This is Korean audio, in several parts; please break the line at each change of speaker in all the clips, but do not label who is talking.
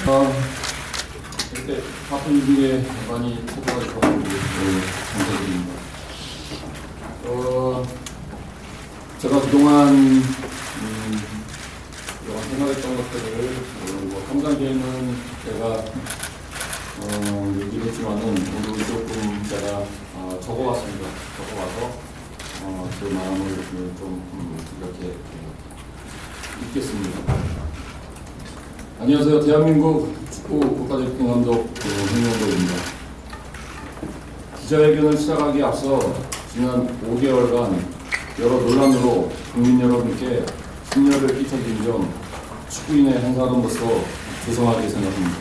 이렇게 바쁜 중에 많이 찾아가지고 감사드립니다. 제가 그동안 생각했던 것들을 평상시에는 제가 얘기를 했지만은 오늘 조금 제가 적어왔습니다. 적어와서 제 마음을 좀 이렇게 읽겠습니다. 안녕하세요. 대한민국 축구 국가대표 감독 홍명보입니다. 기자회견을 시작하기에 앞서 지난 5개월간 여러 논란으로 국민 여러분께 심려를 끼쳐드린 점 축구인의 한 사람으로서 죄송하게 생각합니다.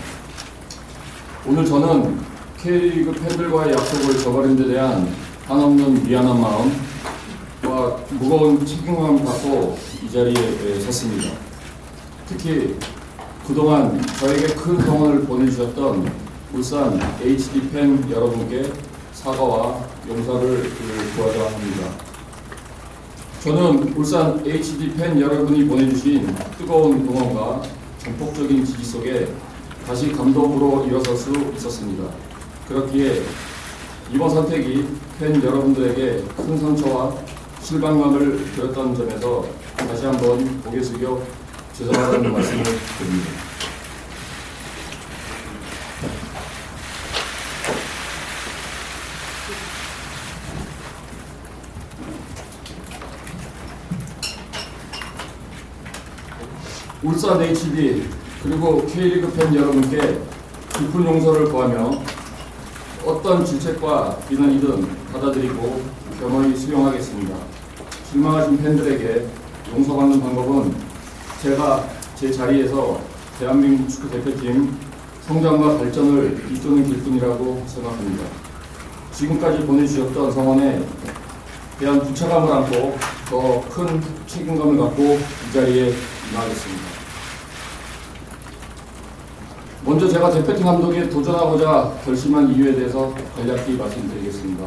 오늘 저는 K리그 팬들과의 약속을 저버린 데 대한 한없는 미안한 마음과 무거운 책임감을 갖고 이 자리에 섰습니다. 특히 그동안 저에게 큰 성원을 보내주셨던 울산 HD 팬 여러분께 사과와 용서를 구하려 합니다. 저는 울산 HD 팬 여러분이 보내주신 뜨거운 응원과 전폭적인 지지 속에 다시 감독으로 일어설 수 있었습니다. 그렇기에 이번 선택이 팬 여러분들에게 큰 상처와 실망감을 드렸던 점에서 다시 한번 고개 숙여 죄송하다는 말씀을 드립니다. 울산 HD 그리고 K리그 팬 여러분께 깊은 용서를 구하며 어떤 질책과 비난이든 받아들이고 겸허히 수용하겠습니다. 실망하신 팬들에게 용서받는 방법은 제가 제 자리에서 대한민국 축구 대표팀 성장과 발전을 이끄는 길뿐이라고 생각합니다. 지금까지 보내주셨던 성원에 대한 부채감을 안고 더 큰 책임감을 갖고 이 자리에 임하겠습니다. 먼저 제가 대표팀 감독에 도전하고자 결심한 이유에 대해서 간략히 말씀드리겠습니다.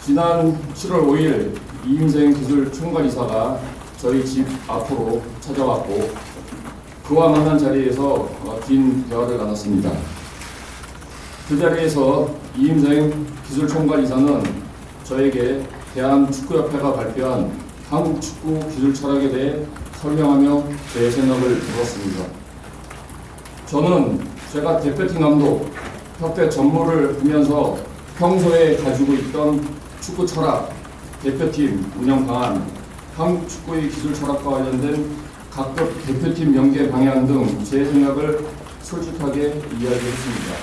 지난 7월 5일 이임생 기술 총괄이사가 저희 집 앞으로 찾아왔고 그와 만난 자리에서 긴 대화를 나눴습니다. 그 자리에서 이임생 기술 총괄이사는 저에게 대한축구협회가 발표한 한국 축구 기술 철학에 대해 설명하며 제 생각을 물었습니다. 저는 제가 대표팀 감독, 협회 전무를 하면서 평소에 가지고 있던 축구 철학, 대표팀 운영 방안, 한국 축구의 기술 철학과 관련된 각급 대표팀 연계 방향 등 제 생각을 솔직하게 이야기했습니다.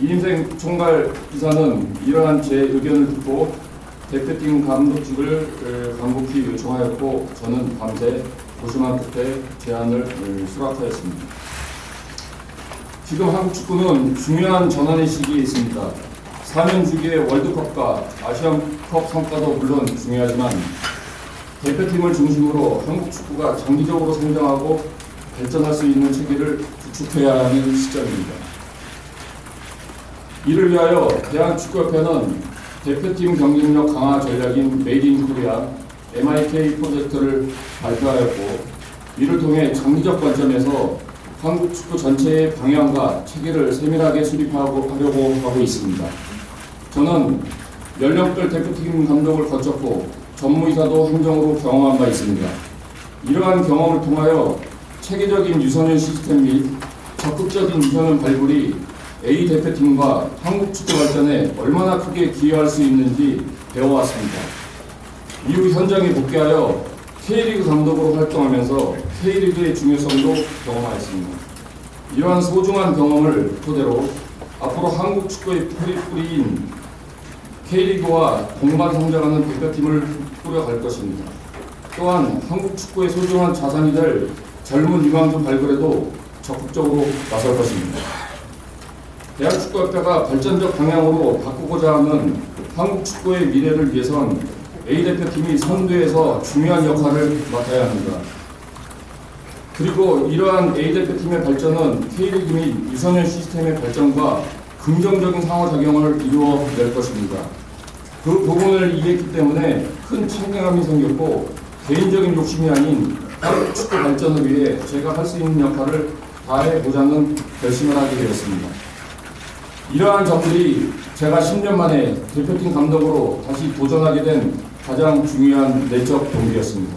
이임생 총괄 이사는 이러한 제 의견을 듣고 대표팀 감독직을 간곡히 요청하였고 저는 밤새 고심한 끝에 제안을 수락하였습니다. 지금 한국 축구는 중요한 전환의 시기에 있습니다. 4년 주기의 월드컵과 아시안컵 성과도 물론 중요하지만 대표팀을 중심으로 한국 축구가 장기적으로 성장하고 발전할 수 있는 체계를 구축해야 하는 시점입니다. 이를 위하여 대한축구협회는 대표팀 경쟁력 강화 전략인 메이드 인 코리아 MIK 프로젝트를 발표하였고 이를 통해 장기적 관점에서 한국 축구 전체의 방향과 체계를 세밀하게 수립하려고 하고 있습니다. 저는 연령별 대표팀 감독을 거쳤고 전무이사도 행정으로 경험한 바 있습니다. 이러한 경험을 통하여 체계적인 유소년 시스템 및 적극적인 유소년 발굴이 A 대표팀과 한국 축구 발전에 얼마나 크게 기여할 수 있는지 배워왔습니다. 이후 현장에 복귀하여 K리그 감독으로 활동하면서 K리그의 중요성도 경험하였습니다. 이러한 소중한 경험을 토대로 앞으로 한국 축구의 뿌리인 K리그와 동반 성장하는 대표팀을 꾸려갈 것입니다. 또한 한국 축구의 소중한 자산이 될 젊은 유망주 발굴에도 적극적으로 나설 것입니다. 대한축구협회가 발전적 방향으로 바꾸고자 하는 한국 축구의 미래를 위해선 A 대표팀이 선두에서 중요한 역할을 맡아야 합니다. 그리고 이러한 A 대표팀의 발전은 K리그 및 유소년 시스템의 발전과 긍정적인 상호작용을 이루어낼 것입니다. 그 부분을 이해했기 때문에 큰 책임감이 생겼고 개인적인 욕심이 아닌 한국 축구 발전을 위해 제가 할 수 있는 역할을 다해 보자는 결심을 하게 되었습니다. 이러한 점들이 제가 10년 만에 대표팀 감독으로 다시 도전하게 된 가장 중요한 내적 동기였습니다.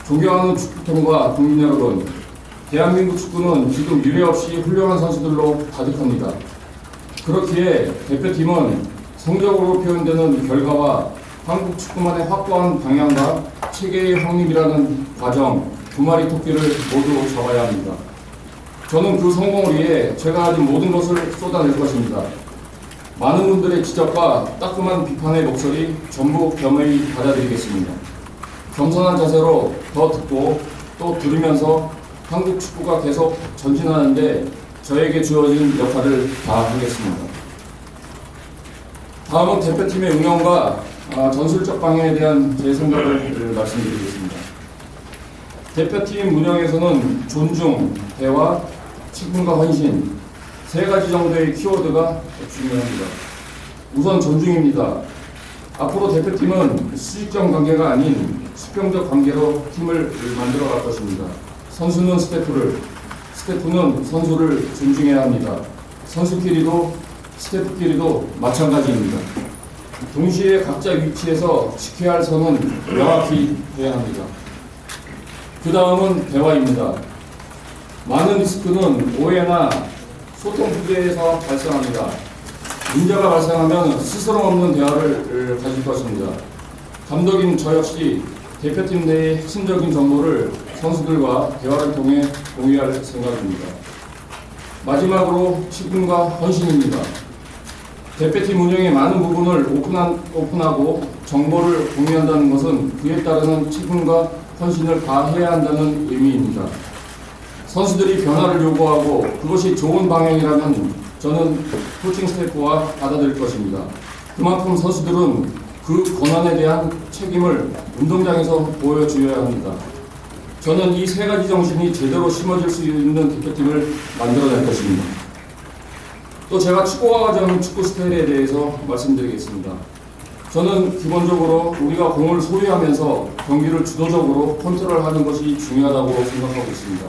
존경하는 축구팬과 국민 여러분, 대한민국 축구는 지금 유례 없이 훌륭한 선수들로 가득합니다. 그렇기에 대표팀은 성적으로 표현되는 결과와 한국 축구만의 확고한 방향과 체계의 확립이라는 과정, 두 마리 토끼를 모두 잡아야 합니다. 저는 그 성공을 위해 제가 가진 모든 것을 쏟아낼 것입니다. 많은 분들의 지적과 따끔한 비판의 목소리 전부 겸허히 받아들이겠습니다. 겸손한 자세로 더 듣고 또 들으면서 한국 축구가 계속 전진하는데 저에게 주어진 역할을 다하겠습니다. 다음은 대표팀의 운영과 전술적 방향에 대한 제 생각을 말씀드리겠습니다. 대표팀 운영에서는 존중, 대화, 책임과 헌신 세 가지 정도의 키워드가 중요합니다. 우선 존중입니다. 앞으로 대표팀은 수직적 관계가 아닌 수평적 관계로 팀을 만들어 갈 것입니다. 선수는 스태프를, 스태프는 선수를 존중해야 합니다. 선수끼리도 스태프끼리도 마찬가지입니다. 동시에 각자 위치에서 지켜야 할 선은 명확히 해야 합니다. 그 다음은 대화입니다. 많은 리스크는 오해나 소통 부재에서 발생합니다. 문제가 발생하면 스스럼 없는 대화를 가질 것입니다. 감독인 저 역시 대표팀 내의 핵심적인 정보를 선수들과 대화를 통해 공유할 생각입니다. 마지막으로 책임과 헌신입니다. 대표팀 운영의 많은 부분을 오픈하고 정보를 공유한다는 것은 그에 따르는 책임과 헌신을 다해야 한다는 의미입니다. 선수들이 변화를 요구하고 그것이 좋은 방향이라면 저는 코칭 스태프와 받아들일 것입니다. 그만큼 선수들은 그 권한에 대한 책임을 운동장에서 보여줘야 합니다. 저는 이 세 가지 정신이 제대로 심어질 수 있는 대표팀을 만들어낼 것입니다. 또 제가 축구와 가정 축구 스타일에 대해서 말씀드리겠습니다. 저는 기본적으로 우리가 공을 소유하면서 경기를 주도적으로 컨트롤하는 것이 중요하다고 생각하고 있습니다.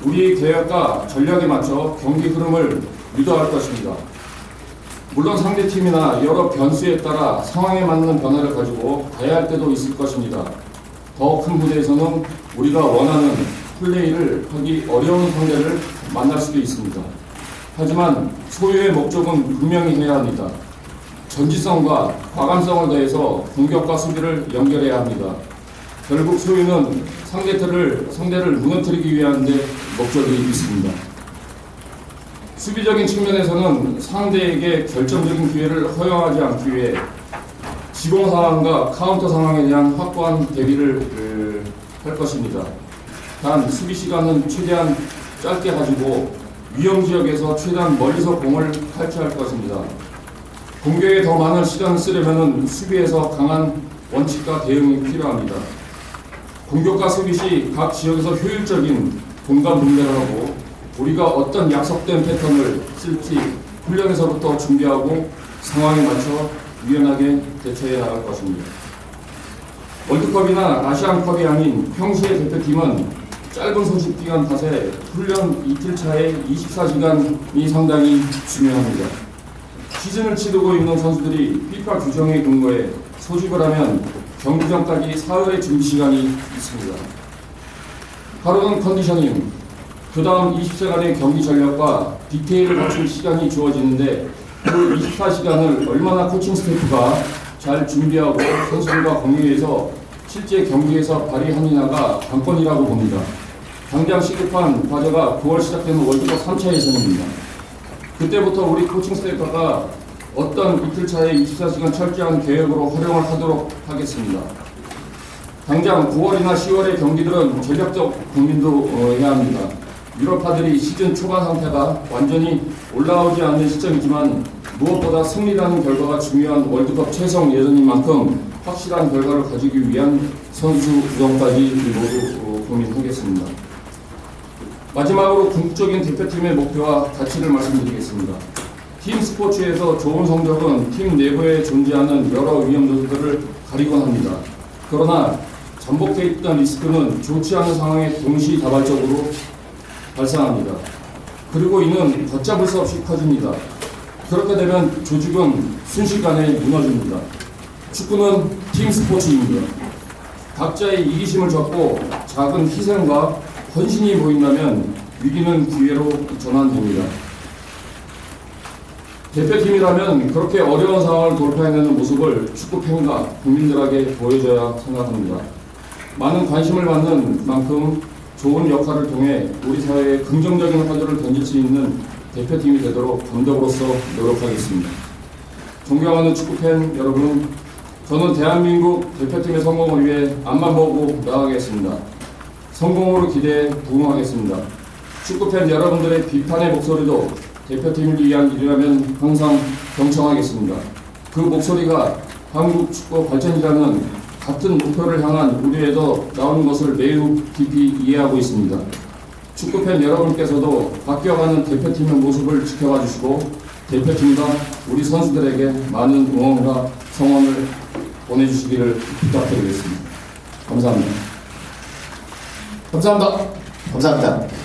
우리의 계획과 전략에 맞춰 경기 흐름을 유도할 것입니다. 물론 상대팀이나 여러 변수에 따라 상황에 맞는 변화를 가지고 가야 할 때도 있을 것입니다. 더 큰 무대에서는 우리가 원하는 플레이를 하기 어려운 상대를 만날 수도 있습니다. 하지만 소유의 목적은 분명히 해야 합니다. 전지성과 과감성을 더해서 공격과 수비를 연결해야 합니다. 결국 소유는 상대를 무너뜨리기 위한 데 목적이 있습니다. 수비적인 측면에서는 상대에게 결정적인 기회를 허용하지 않기 위해 지공 상황과 카운터 상황에 대한 확고한 대비를 할 것입니다. 단 수비 시간은 최대한 짧게 가지고 위험 지역에서 최대한 멀리서 공을 탈취할 것입니다. 공격에 더 많은 시간을 쓰려면 수비에서 강한 원칙과 대응이 필요합니다. 공격과 수비 시 각 지역에서 효율적인 공간 분배를 하고 우리가 어떤 약속된 패턴을 쓸지 훈련에서부터 준비하고 상황에 맞춰 유연하게 대처해 나갈 것입니다. 월드컵이나 아시안컵이 아닌 평소의 대표팀은 짧은 소집 기간 탓에 훈련 이틀 차에 24시간이 상당히 중요합니다. 시즌을 치르고 있는 선수들이 FIFA 규정에 근거해 소집을 하면 경기 전까지 사흘의 준비 시간이 있습니다. 하루는 컨디셔닝, 그 다음 20시간의 경기 전략과 디테일을 갖춘 시간이 주어지는데 그 24시간을 얼마나 코칭 스태프가 잘 준비하고 선수들과 공유해서 실제 경기에서 발휘하느냐가 관건이라고 봅니다. 당장 시급한 과제가 9월 시작되는 월드컵 3차 예선입니다. 그때부터 우리 코칭 스태프가 어떤 이틀 차에 24시간 철저한 계획으로 활용을 하도록 하겠습니다. 당장 9월이나 10월의 경기들은 전략적 고민도 해야 합니다. 유럽파들이 시즌 초반 상태가 완전히 올라오지 않는 시점이지만 무엇보다 승리라는 결과가 중요한 월드컵 최종 예선인 만큼 확실한 결과를 가지기 위한 선수 구성까지 모두 고민하겠습니다. 마지막으로 궁극적인 대표팀의 목표와 가치를 말씀드리겠습니다. 팀 스포츠에서 좋은 성적은 팀 내부에 존재하는 여러 위험 요소들을 가리곤 합니다. 그러나 잠복해 있던 리스크는 좋지 않은 상황에 동시다발적으로 발생합니다. 그리고 이는 걷잡을 수 없이 커집니다. 그렇게 되면 조직은 순식간에 무너집니다. 축구는 팀 스포츠입니다. 각자의 이기심을 접고 작은 희생과 헌신이 보인다면 위기는 기회로 전환됩니다. 대표팀이라면 그렇게 어려운 상황을 돌파해내는 모습을 축구팬과 국민들에게 보여줘야 생각합니다. 많은 관심을 받는 만큼 좋은 역할을 통해 우리 사회에 긍정적인 화두를 던질 수 있는 대표팀이 되도록 감독으로서 노력하겠습니다. 존경하는 축구팬 여러분, 저는 대한민국 대표팀의 성공을 위해 앞만 보고 나아가겠습니다. 성공으로 기대해 부응하겠습니다. 축구팬 여러분들의 비판의 목소리도 대표팀을 위한 일이라면 항상 경청하겠습니다. 그 목소리가 한국 축구 발전이라는 같은 목표를 향한 우리에도 나오는 것을 매우 깊이 이해하고 있습니다. 축구팬 여러분께서도 바뀌어가는 대표팀의 모습을 지켜봐 주시고 대표팀과 우리 선수들에게 많은 응원과 성원을 보내주시기를 부탁드리겠습니다. 감사합니다.
감사합니다. 감사합니다.